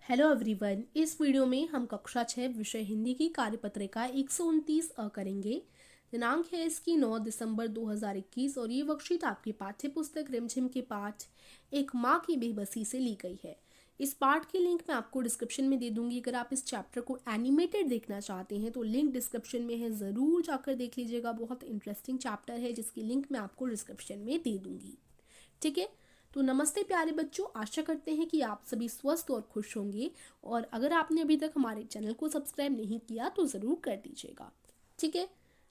Hello everyone, इस video में हम कक्षा 6 विषय हिंदी की कार्यपत्रिका 129 करेंगे। दिनांक है इसकी 9 दिसंबर 2021 और ये वर्कशीट आपकी पाठ्य पुस्तक रिमझिम के पाठ एक माँ की बेबसी से ली गई है। इस पाठ की लिंक मैं आपको डिस्क्रिप्शन में दे दूंगी। अगर आप इस चैप्टर को एनिमेटेड देखना चाहते हैं तो लिंक डिस्क्रिप्शन में है, ज़रूर जाकर देख लीजिएगा। बहुत इंटरेस्टिंग चैप्टर है जिसकी लिंक मैं आपको डिस्क्रिप्शन में दे दूंगी। ठीक है, तो नमस्ते प्यारे बच्चों, आशा करते हैं कि आप सभी स्वस्थ और खुश होंगे। और अगर आपने अभी तक हमारे चैनल को सब्सक्राइब नहीं किया तो ज़रूर कर दीजिएगा। ठीक है,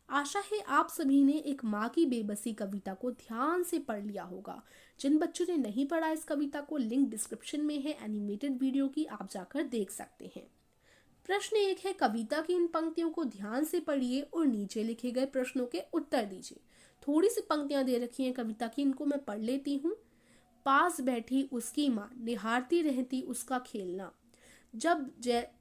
आशा है आप सभी ने एक माँ की बेबसी कविता को ध्यान से पढ़ लिया होगा। जिन बच्चों ने नहीं पढ़ा इस कविता को, लिंक डिस्क्रिप्शन में है एनिमेटेड वीडियो की, आप जाकर देख सकते हैं। प्रश्न 1 है, कविता की इन पंक्तियों को ध्यान से पढ़िए और नीचे लिखे गए प्रश्नों के उत्तर दीजिए। थोड़ी सी पंक्तियां दे रखी हैं कविता की, इनको मैं पढ़ लेती हूँ। पास बैठी उसकी माँ निहारती रहती उसका खेलना।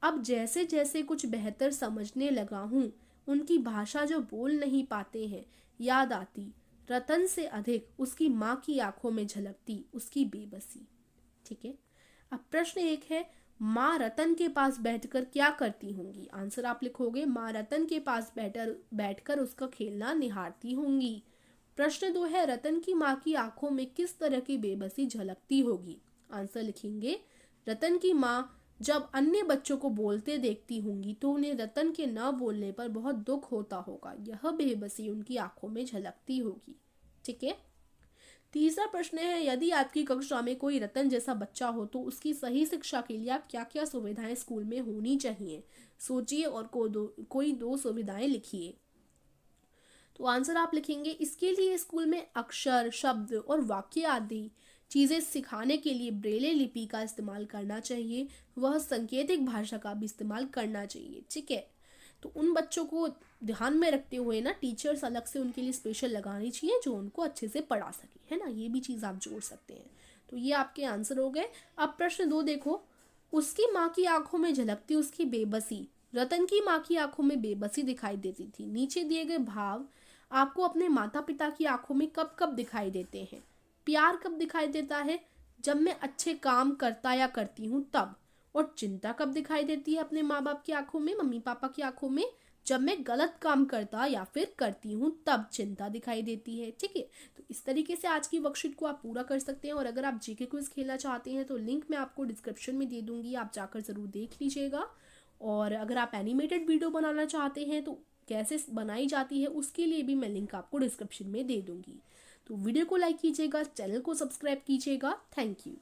अब जैसे जैसे कुछ बेहतर समझने लगा हूँ, उनकी भाषा जो बोल नहीं पाते हैं याद आती। रतन से अधिक उसकी माँ की आंखों में झलकती उसकी बेबसी। ठीक है, अब प्रश्न 1 है, माँ रतन के पास बैठकर क्या करती होंगी। आंसर आप लिखोगे, माँ रतन के पास बैठकर उसका खेलना निहारती होंगी। प्रश्न 2 है, रतन की माँ की आंखों में किस तरह की बेबसी झलकती होगी। आंसर लिखेंगे, रतन की माँ जब अन्य बच्चों को बोलते देखती होंगी तो उन्हें रतन के न बोलने पर बहुत दुख होता होगा। यह बेबसी उनकी आंखों में झलकती होगी। ठीक है, तीसरा प्रश्न है, यदि आपकी कक्षा में कोई रतन जैसा बच्चा हो तो उसकी सही शिक्षा के लिए आप क्या क्या सुविधाएं स्कूल में होनी चाहिए। सोचिए और कोई दो सुविधाएं लिखिए। तो आंसर आप लिखेंगे, इसके लिए स्कूल में अक्षर, शब्द और वाक्य आदि चीज़ें सिखाने के लिए ब्रेले लिपि का इस्तेमाल करना चाहिए। वह सांकेतिक भाषा का भी इस्तेमाल करना चाहिए। ठीक है, तो उन बच्चों को ध्यान में रखते हुए ना टीचर्स अलग से उनके लिए स्पेशल लगानी चाहिए जो उनको अच्छे से पढ़ा सके, है ना। ये भी चीज़ आप जोड़ सकते हैं। तो ये आपके आंसर हो गए। अब प्रश्न 2 देखो, उसकी माँ की आंखों में झलकती उसकी बेबसी। रतन की माँ की आंखों में बेबसी दिखाई देती थी। नीचे दिए गए भाव आपको अपने माता पिता की आंखों में कब कब दिखाई देते हैं। प्यार कब दिखाई देता है, जब मैं अच्छे काम करता या करती हूँ तब। और चिंता कब दिखाई देती है अपने माँ बाप की आंखों में, मम्मी पापा की आंखों में, जब मैं गलत काम करता या फिर करती हूँ तब चिंता दिखाई देती है। ठीक है, तो इस तरीके से आज की वर्कशीट को आप पूरा कर सकते हैं। और अगर आप जीके क्विज खेलना चाहते हैं तो लिंक मैं आपको डिस्क्रिप्शन में दे दूंगी, आप जाकर ज़रूर देख लीजिएगा। और अगर आप एनिमेटेड वीडियो बनाना चाहते हैं तो कैसे बनाई जाती है उसके लिए भी मैं लिंक आपको डिस्क्रिप्शन में दे दूंगी। तो वीडियो को लाइक कीजिएगा, चैनल को सब्सक्राइब कीजिएगा। Thank you.